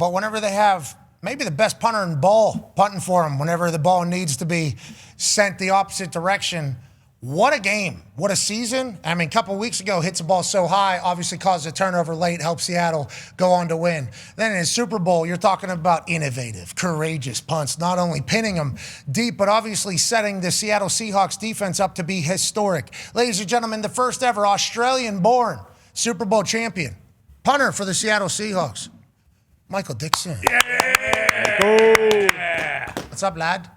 but whenever they have maybe the best punter in ball punting for them, whenever the ball needs to be sent the opposite direction, what a game. What a season. I mean, a couple weeks ago, hits the ball so high, obviously caused a turnover late, helped Seattle go on to win. Then in the Super Bowl, you're talking about innovative, courageous punts, not only pinning them deep, but obviously setting the Seattle Seahawks defense up to be historic. Ladies and gentlemen, the first ever Australian-born Super Bowl champion, punter for the Seattle Seahawks, Michael Dickson. Yeah! What's up, lad?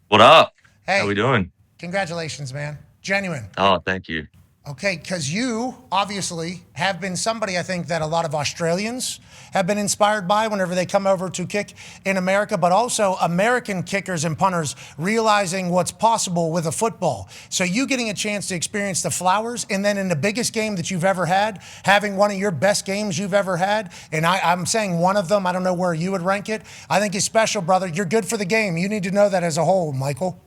What up? Hey. How we doing? Congratulations, man. Genuine. Oh, thank you. Okay, because you obviously have been somebody I think that a lot of Australians have been inspired by whenever they come over to kick in America, but also American kickers and punters realizing what's possible with a football. So you getting a chance to experience the flowers, and then in the biggest game that you've ever had, having one of your best games you've ever had, and I'm saying one of them, I don't know where you would rank it, I think is special, brother. You're good for the game. You need to know that as a whole, Michael.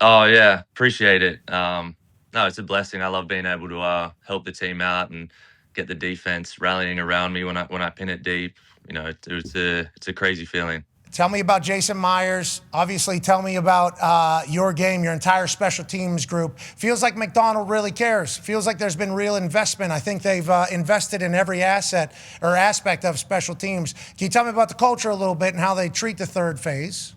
Oh, yeah. Appreciate it. No, it's a blessing. I love being able to help the team out and get the defense rallying around me when I pin it deep. You know, it's a crazy feeling. Tell me about Jason Myers. Obviously, tell me about your game, your entire special teams group. Feels like Macdonald really cares. Feels like there's been real investment. I think they've invested in every asset or aspect of special teams. Can you tell me about the culture a little bit and how they treat the third phase?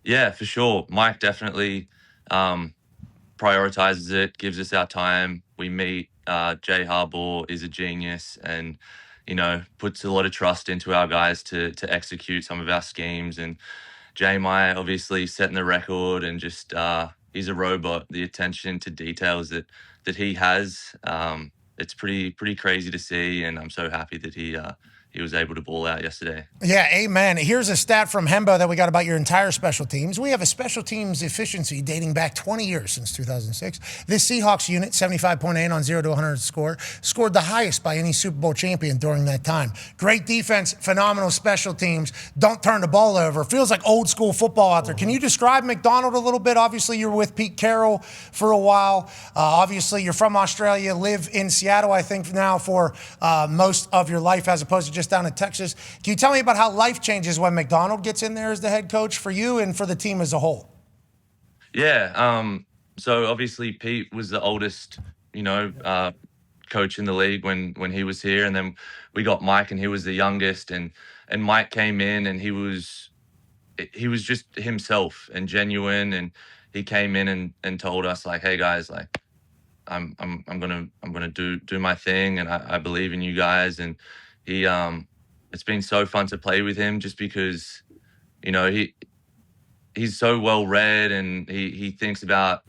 Yeah, for sure. Mike definitely prioritizes it, gives us our time. We meet. Jay Harbaugh is a genius and, you know, puts a lot of trust into our guys to execute some of our schemes. And Jay Meyer obviously setting the record and just he's a robot. The attention to details that he has, it's pretty crazy to see. And I'm so happy that he was able to ball out yesterday. Yeah, amen. Here's a stat from Hembo that we got about your entire special teams. We have a special teams efficiency dating back 20 years since 2006. This Seahawks unit, 75.8 on 0 to 100 score, scored the highest by any Super Bowl champion during that time. Great defense, phenomenal special teams. Don't turn the ball over. Feels like old school football out there. Can you describe Macdonald a little bit? Obviously, you were with Pete Carroll for a while. Obviously, you're from Australia, live in Seattle, I think, now for most of your life as opposed to just down in Texas. Can you tell me about how life changes when Macdonald gets in there as the head coach for you and for the team as a whole? Yeah. So obviously Pete was the oldest, you know, coach in the league when he was here, and then we got Mike, and he was the youngest, and Mike came in, and he was just himself and genuine, and he came in and told us like, hey guys, like I'm gonna do my thing, and I believe in you guys. And he it's been so fun to play with him just because, you know, he's so well read, and he thinks about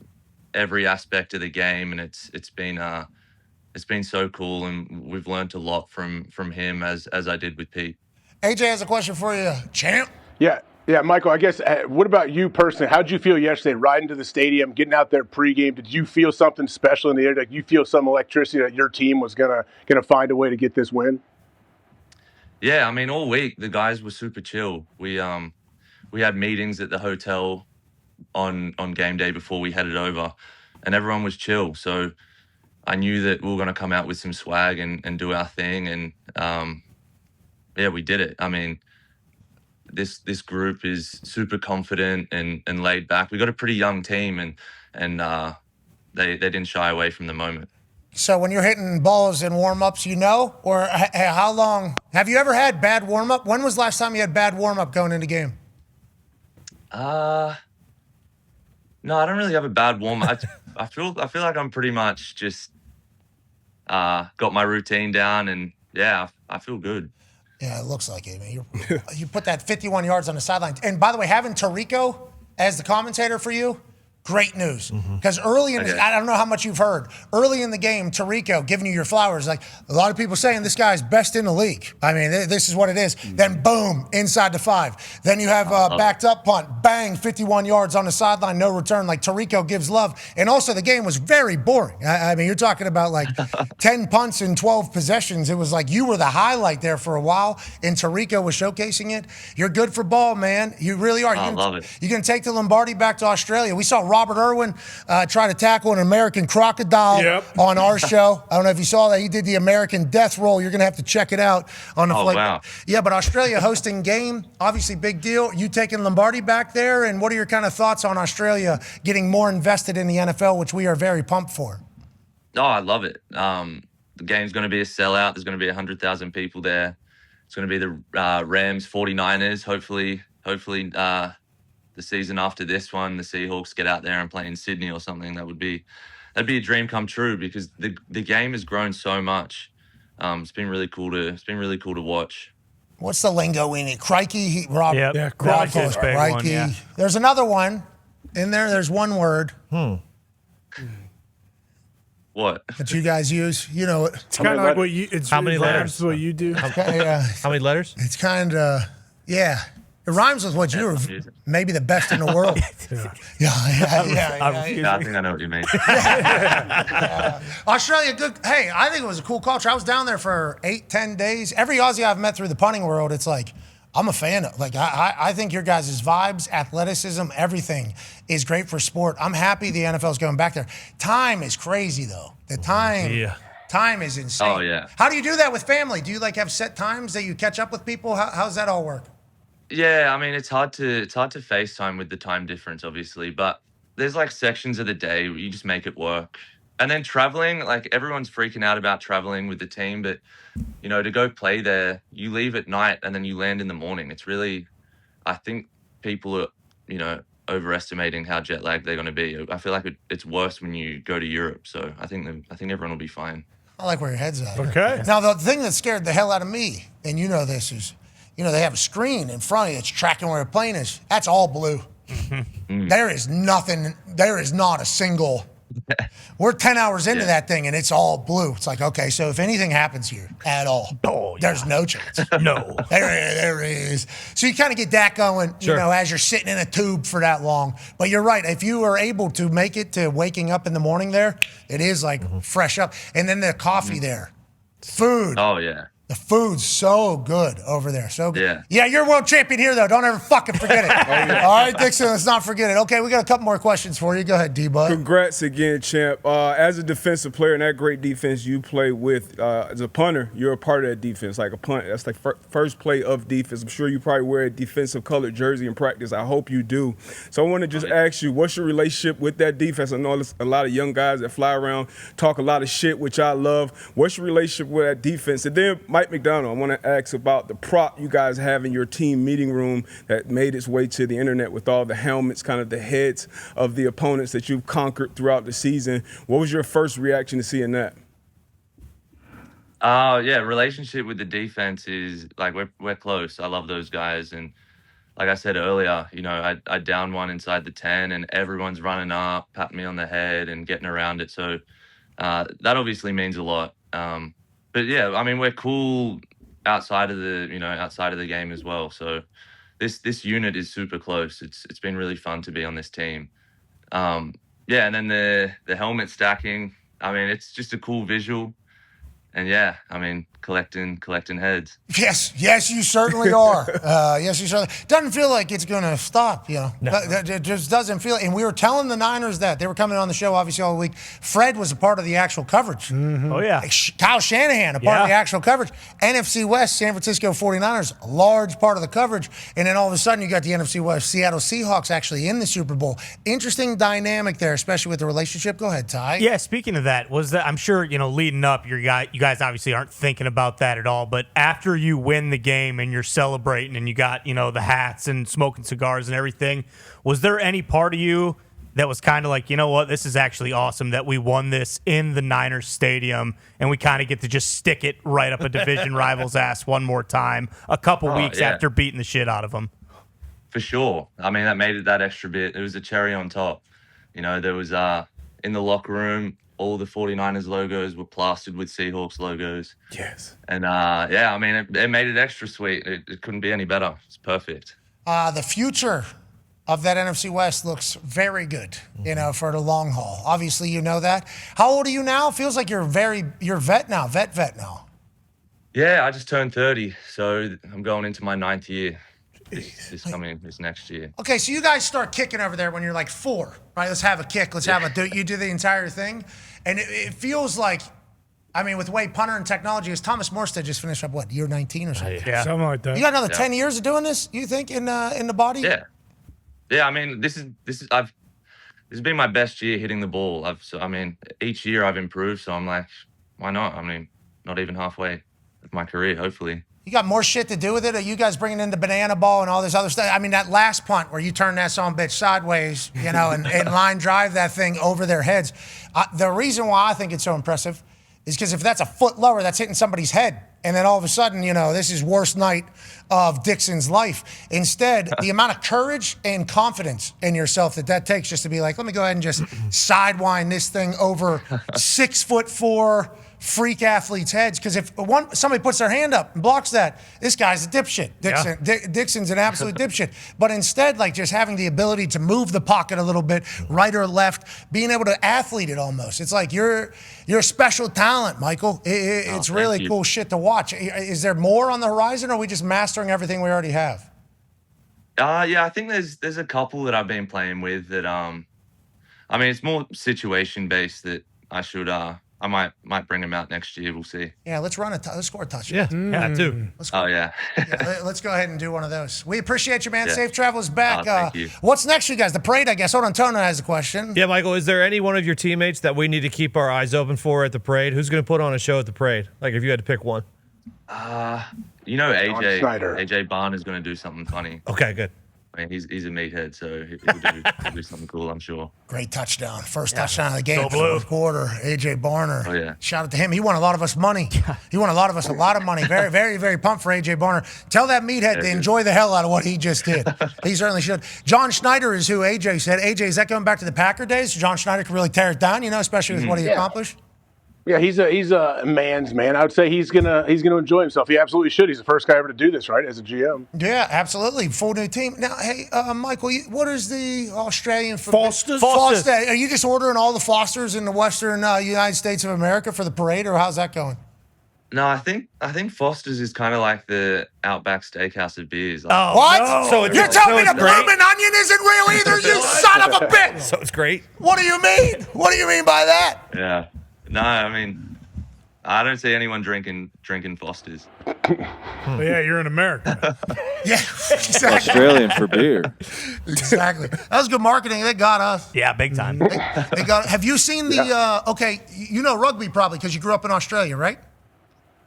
every aspect of the game, and it's been so cool, and we've learned a lot from him as I did with Pete. AJ has a question for you, champ. Yeah, Michael, I guess, what about you personally? How did you feel yesterday riding to the stadium, getting out there pregame? Did you feel something special in the air? Did you feel some electricity that your team was gonna find a way to get this win? Yeah, I mean, all week the guys were super chill. We had meetings at the hotel on game day before we headed over, and everyone was chill. So I knew that we were going to come out with some swag and do our thing. And yeah, we did it. I mean, this group is super confident and laid back. We got a pretty young team, and they didn't shy away from the moment. So when you're hitting balls in warm-ups, you know? Or how long? Have you ever had bad warm-up? When was the last time you had bad warm-up going into game? No, I don't really have a bad warm-up. I feel like I'm pretty much just got my routine down, and yeah, I feel good. Yeah, it looks like it, man. You put that 51 yards on the sideline. And by the way, having Tirico as the commentator for you, great news. Because early in I don't know how much you've heard. Early in the game, Tirico giving you your flowers. Like a lot of people saying this guy's best in the league. I mean, this is what it is. Then boom, inside the 5. Then you have backed up punt, bang, 51 yards on the sideline, no return. Like Tirico gives love. And also the game was very boring. I mean, you're talking about like 10 punts and 12 possessions. It was like you were the highlight there for a while, and Tirico was showcasing it. You're good for ball, man. You really are. I love it. You can take the Lombardi back to Australia. We saw Robert Irwin tried to tackle an American crocodile on our show. I don't know if you saw that. He did the American death roll. You're going to have to check it out on the flight. Wow. Yeah, but Australia hosting game, obviously big deal. You taking Lombardi back there, and what are your kind of thoughts on Australia getting more invested in the NFL, which we are very pumped for? Oh, I love it. The game's going to be a sellout. There's going to be 100,000 people there. It's going to be the Rams 49ers. Hopefully, the season after this one, the Seahawks get out there and play in Sydney or something. That'd be a dream come true because the game has grown so much. It's been really cool to watch. What's the lingo in it? Crikey, Rob. Yeah, crikey. Crikey. Yeah. There's another one in there. There's one word. What? That you guys use. You know it. It's kind of like what you. It's How many letters? What you do. How many letters? It's kind of, yeah. It rhymes with what you're maybe the best in the world. Yeah. I think I know what you mean. Australia, good. Hey, I think it was a cool culture. I was down there for 8-10 days. Every Aussie I've met through the punting world, it's like, I'm a fan of. Like, I think your guys' vibes, athleticism, everything is great for sport. I'm happy the NFL's going back there. Time is crazy, though. The time is insane. Oh, yeah. How do you do that with family? Do you, like, have set times that you catch up with people? How's that all work? Yeah, I mean it's hard to FaceTime with the time difference, obviously, but there's like sections of the day where you just make it work. And then traveling, like everyone's freaking out about traveling with the team, but you know, to go play there, you leave at night and then you land in the morning. It's really, I think people are, you know, overestimating how jet lagged they're going to be. I feel like it's worse when you go to Europe. So I think everyone will be fine. I like where your head's at. Okay. Now the thing that scared the hell out of me, and you know this, is, you know, they have a screen in front of you that's tracking where the plane is. That's all blue. There is nothing. There is not a single. We're 10 hours into that thing, and it's all blue. It's like, okay, so if anything happens here at all, there's no chance. No. There is. So you kind of get that going, you know, as you're sitting in a tube for that long. But you're right. If you are able to make it to waking up in the morning there, it is like fresh up. And then the coffee there. Food. Oh, yeah. The food's so good over there. So good. Yeah. You're world champion here, though. Don't ever fucking forget it. All right, Dickson, let's not forget it. Okay, we got a couple more questions for you. Go ahead, D-Bud. Congrats again, champ. As a defensive player in that great defense you play with, as a punter, you're a part of that defense. Like a punt, that's like first play of defense. I'm sure you probably wear a defensive colored jersey in practice. I hope you do. So I want to just ask you, what's your relationship with that defense? I know there's a lot of young guys that fly around, talk a lot of shit, which I love. What's your relationship with that defense? And then Mike Macdonald, I want to ask about the prop you guys have in your team meeting room that made its way to the internet with all the helmets, kind of the heads of the opponents that you've conquered throughout the season. What was your first reaction to seeing that? Yeah, relationship with the defense is like we're close. I love those guys, and like I said earlier, you know, I down one inside the 10, and everyone's running up, patting me on the head, and getting around it. So that obviously means a lot. But yeah, I mean, we're cool outside of the game as well. So this unit is super close. It's been really fun to be on this team. Yeah, and then the helmet stacking. I mean, it's just a cool visual. And yeah, I mean, collecting heads. Yes, you certainly are. Yes, you certainly. Doesn't feel like it's going to stop, you know. No. It just doesn't feel. And we were telling the Niners that. They were coming on the show, obviously, all week. Fred was a part of the actual coverage. Oh, yeah. Kyle Shanahan, a part of the actual coverage. NFC West, San Francisco 49ers, a large part of the coverage. And then all of a sudden, you got the NFC West, Seattle Seahawks actually in the Super Bowl. Interesting dynamic there, especially with the relationship. Go ahead, Ty. Yeah, speaking of that, I'm sure, you know, leading up, you guys obviously aren't thinking about that at all, but after you win the game and you're celebrating and you got, you know, the hats and smoking cigars and everything, was there any part of you that was kind of like, you know what, this is actually awesome that we won this in the Niners stadium and we kind of get to just stick it right up a division rival's ass one more time a couple weeks after beating the shit out of them? For sure. I mean, that made it that extra bit. It was a cherry on top. You know, there was in the locker room, all the 49ers logos were plastered with Seahawks logos. Yes. And, yeah, I mean, it made it extra sweet. It couldn't be any better. It's perfect. The future of that NFC West looks very good, you know, for the long haul. Obviously, you know that. How old are you now? Feels like you're vet now, vet now. Yeah, I just turned 30, so I'm going into my 9th year. this next year. Okay, so you guys start kicking over there when you're like 4, right? Let's have a kick. Let's have you do the entire thing. And it feels like, I mean, with the way punter and technology is, Thomas Morstead just finished up, what, year 19 or something? Yeah, something like that. You got another 10 years of doing this, you think, in the body? Yeah. Yeah, I mean, this has been my best year hitting the ball. Each year I've improved, so I'm like, why not? I mean, not even halfway of my career, hopefully. You got more shit to do with it? Are you guys bringing in the banana ball and all this other stuff? I mean, that last punt where you turn that son of a bitch sideways, and line drive that thing over their heads. The reason why I think it's so impressive is because if that's a foot lower, that's hitting somebody's head. And then all of a sudden, this is worst night of Dickson's life. Instead, the amount of courage and confidence in yourself that takes just to be like, let me go ahead and just sidewind this thing over 6'4" freak athletes' heads. Because if somebody puts their hand up and blocks that, this guy's a dipshit. Dixon's an absolute dipshit. But instead, like just having the ability to move the pocket a little bit, right or left, being able to athlete it almost. It's like you're a special talent, Michael. It's really cool shit to watch. Is there more on the horizon, or are we just mastering everything we already have? Yeah, I think there's a couple that I've been playing with that it's more situation based that I should I might bring him out next year. We'll see. Yeah, let's score a touchdown. Yeah, too. Let's go ahead and do one of those. We appreciate you, man. Yeah. Safe travels back. Thank you. What's next for you guys? The parade, I guess. Hold on, Tono has a question. Yeah, Michael, is there any one of your teammates that we need to keep our eyes open for at the parade? Who's going to put on a show at the parade? Like, if you had to pick one. AJ Dahn is going to do something funny. Okay, good. I mean, he's a meathead, so he'll do something cool, I'm sure. Great touchdown. First touchdown of the game, fourth quarter. AJ Barner. Oh, yeah. Shout out to him. He won a lot of us money. He won a lot of us a lot of money. Very, very, very pumped for AJ Barner. Tell that meathead to enjoy the hell out of what he just did. He certainly should. John Schneider is who AJ said. AJ, is that going back to the Packer days? John Schneider could really tear it down, especially with what he accomplished? Yeah, he's a man's man. I would say he's gonna enjoy himself. He absolutely should. He's the first guy ever to do this, right? As a GM. Yeah, absolutely. Full new team. Now, hey, Michael, what is the Australian for Fosters? Foster. Are you just ordering all the Fosters in the Western United States of America for the parade, or how's that going? No, I think Foster's is kind of like the Outback Steakhouse of beers. Like, what? No. So you're telling me the bloomin' onion isn't real either, you son of a bitch! So it's great. What do you mean? What do you mean by that? Yeah. No, I mean, I don't see anyone drinking Foster's. Well, yeah, you're in America. Yeah, exactly. Australian for beer. Exactly. That was good marketing. They got us. Yeah, big time. They got. Have you seen the? Okay, you know rugby probably because you grew up in Australia, right?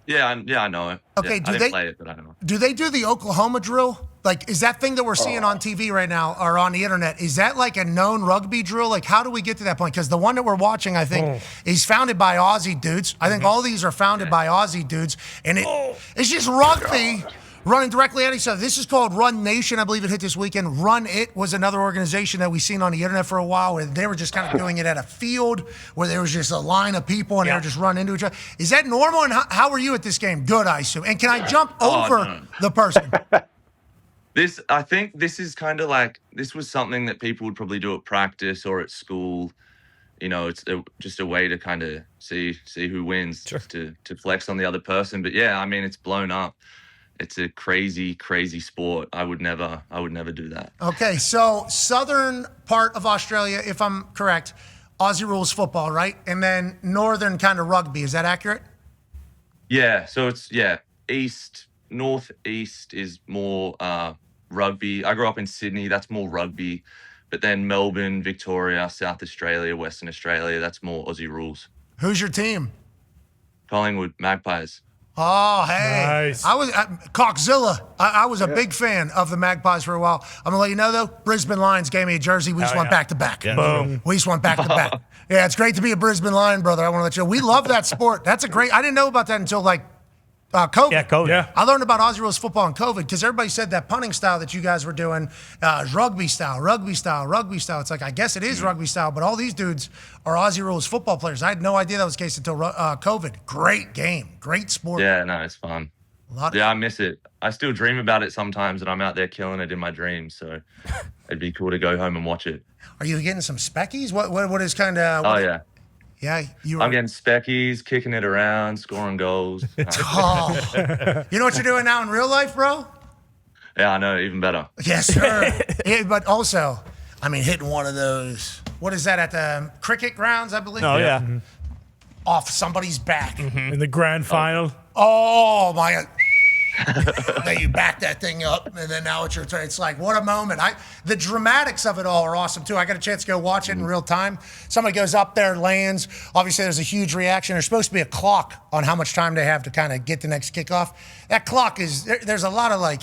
Yeah, I know it. Okay, I didn't play it, but I know. Do they do the Oklahoma drill? Like, is that thing that we're seeing on TV right now or on the internet, is that like a known rugby drill? Like, how do we get to that point? Because the one that we're watching, I think, is founded by Aussie dudes. I think all these are founded by Aussie dudes. And it's just rugby running directly at each other. This is called Run Nation. I believe it hit this weekend. Run It was another organization that we've seen on the internet for a while where they were just kind of doing it at a field where there was just a line of people and they were just running into each other. Is that normal? And how were you at this game? Good, I assume. And can I jump over the person? I think this is kind of like, this was something that people would probably do at practice or at school. It's just a way to kind of see who wins, to flex on the other person. But yeah, I mean, it's blown up. It's a crazy, crazy sport. I would never do that. Okay, so southern part of Australia, if I'm correct, Aussie rules football, right? And then northern kind of rugby. Is that accurate? Yeah, so it's, northeast is more rugby. I grew up in Sydney, that's more rugby. But then Melbourne, Victoria, South Australia, Western Australia, that's more Aussie rules. Who's your team? Collingwood Magpies. Oh, hey. Nice. I was Cockzilla. I was a big fan of the Magpies for a while. I'm going to let you know, though, Brisbane Lions gave me a jersey. We just went back-to-back. Yeah. Boom. We just went back-to-back. Yeah, it's great to be a Brisbane Lion, brother. I want to let you know. We love that sport. That's a great – I didn't know about that until, COVID. Yeah, COVID. Yeah. I learned about Aussie rules football in COVID because everybody said that punting style that you guys were doing is rugby style. It's like, I guess it is rugby style, but all these dudes are Aussie rules football players. I had no idea that was the case until COVID. Great game. Great sport. Yeah, no, it's fun. I miss it. I still dream about it sometimes, and I'm out there killing it in my dreams, so it'd be cool to go home and watch it. Are you getting some speckies? What is kind of... Oh, yeah. Yeah, I'm getting speckies, kicking it around, scoring goals. You know what you're doing now in real life, bro? Yeah, I know, even better. Yes, sir. Yeah, but also, I mean, hitting one of those. What is that at the cricket grounds? I believe. Oh yeah. Off somebody's back. In the grand final. Oh my God. Then you back that thing up, and then now it's your turn. It's like, what a moment. The dramatics of it all are awesome, too. I got a chance to go watch it in real time. Somebody goes up there, lands. Obviously, there's a huge reaction. There's supposed to be a clock on how much time they have to kind of get the next kickoff. That clock is, there's a lot of like,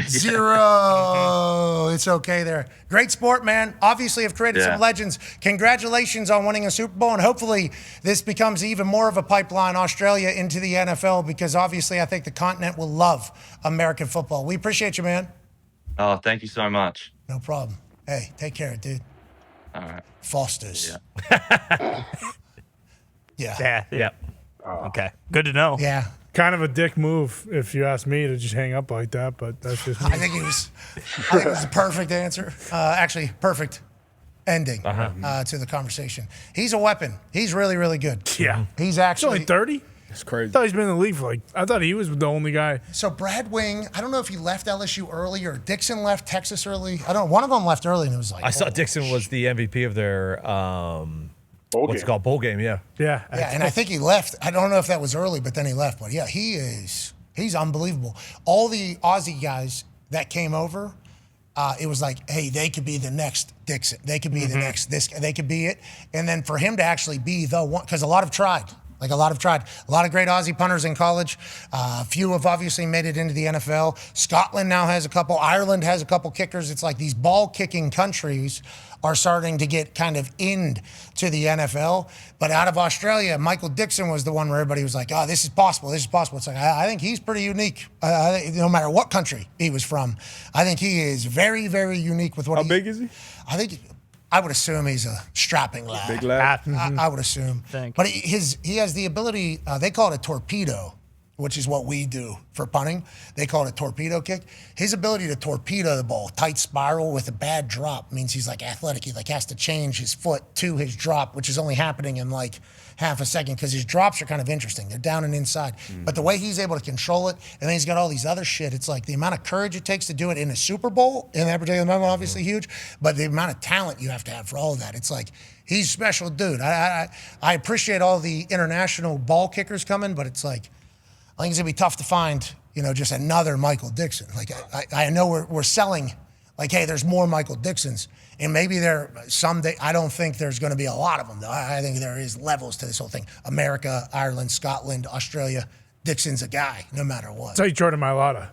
zero. It's okay there. Great sport, man. Obviously, have created some legends. Congratulations on winning a Super Bowl, and hopefully this becomes even more of a pipeline, Australia into the NFL, because obviously I think the continent will love American football. We appreciate you, man. Oh, thank you so much. No problem. Hey, take care, dude. All right. Foster's. Yeah. Okay. Good to know. Yeah. Kind of a dick move, if you ask me, to just hang up like that. But that's just me. I think it was the perfect answer. Actually, perfect ending to the conversation. He's a weapon. He's really, really good. Yeah. He's He's actually only 30. It's I crazy. thought he's been in the league for I thought he was the only guy. So Brad Wing, I don't know if he left LSU early or Dickson left Texas early. I don't know. One of them left early, and it was like, I saw oh, Dickson was the MVP of their what's it game. called, bowl game. Yeah. Yeah. Yeah, and I think he left. I don't know if that was early, but then he left. But yeah, he's unbelievable. All the Aussie guys that came over, it was like, hey, they could be the next Dickson. They could be the next this. They could be it. And then for him to actually be the one, because a lot have tried. A lot of great Aussie punters in college. A few have obviously made it into the NFL. Scotland now has a couple. Ireland has a couple kickers. It's like these ball-kicking countries are starting to get kind of into the NFL. But out of Australia, Michael Dickson was the one where everybody was like, oh, this is possible. This is possible. It's like, I think he's pretty unique. No matter what country he was from, I think he is very, very unique with what How big is he? I would assume he's a strapping lad. Big lad. I would assume. But he has the ability, they call it a torpedo, which is what we do for punting. They call it a torpedo kick. His ability to torpedo the ball, tight spiral with a bad drop, means he's like athletic. He like has to change his foot to his drop, which is only happening in like half a second because his drops are kind of interesting. They're down and inside. But the way he's able to control it, and then he's got all these other shit, it's like the amount of courage it takes to do it in a Super Bowl, in that particular moment, obviously huge, but the amount of talent you have to have for all of that. It's like, he's a special dude. I appreciate all the international ball kickers coming, but it's like, I think it's going to be tough to find, just another Michael Dickson. Like, I know we're selling, like, hey, there's more Michael Dixons. And maybe there someday, I don't think there's going to be a lot of them, though. I think there is levels to this whole thing. America, Ireland, Scotland, Australia. Dixon's a guy, no matter what. That's how you Jordan Mailata.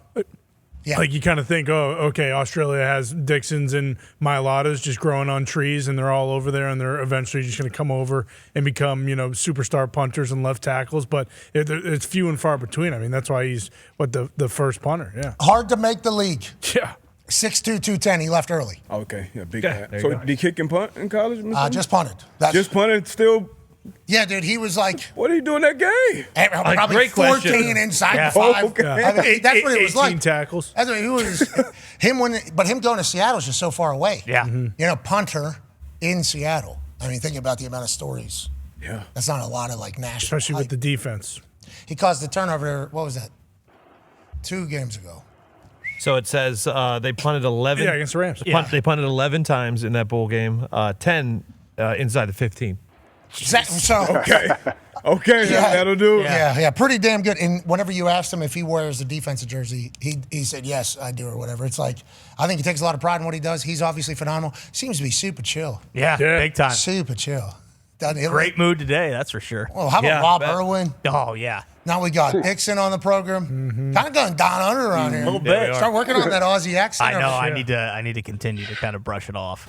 Yeah. Like you kind of think, oh, okay, Australia has Dixons and Mailatas just growing on trees, and they're all over there, and they're eventually just going to come over and become, superstar punters and left tackles. But it's few and far between. I mean, that's why he's the first punter. Yeah. Hard to make the league. Yeah. 6'2", 210. He left early. Okay, yeah, big Okay, lad. there you So go. did he kick and punt in college? Just punted. Just punted still. Yeah, dude, he was like What are you doing that game? probably great 14 question. inside the 5. Okay. I mean, that's what it was 18 like. tackles. That's what he was. But him going to Seattle is just so far away. Yeah. Punter in Seattle. I mean, think about the amount of stories. Yeah. That's not a lot of like national. Especially with hype. the defense. He caused the turnover. What was that? 2 games ago. So it says they punted 11. Yeah, against the Rams. They punted 11 times in that bowl game, 10 inside the 15. So Okay, that'll do it. yeah, pretty damn good. And whenever you asked him if he wears the defensive jersey, he said yes, I do or whatever. It's like I think he takes a lot of pride in what he does. He's obviously phenomenal. Seems to be super chill. Yeah, Yeah. big time. Super chill. Doesn't he? Great mood today, that's for sure. Well, how about Yeah, Rob bet. Irwin? Oh, yeah. Now we got Dickson on the program. Kind of going Don Under around here. A little bit. Start working on that Aussie accent. I know. over here. I need to continue to kind of brush it off.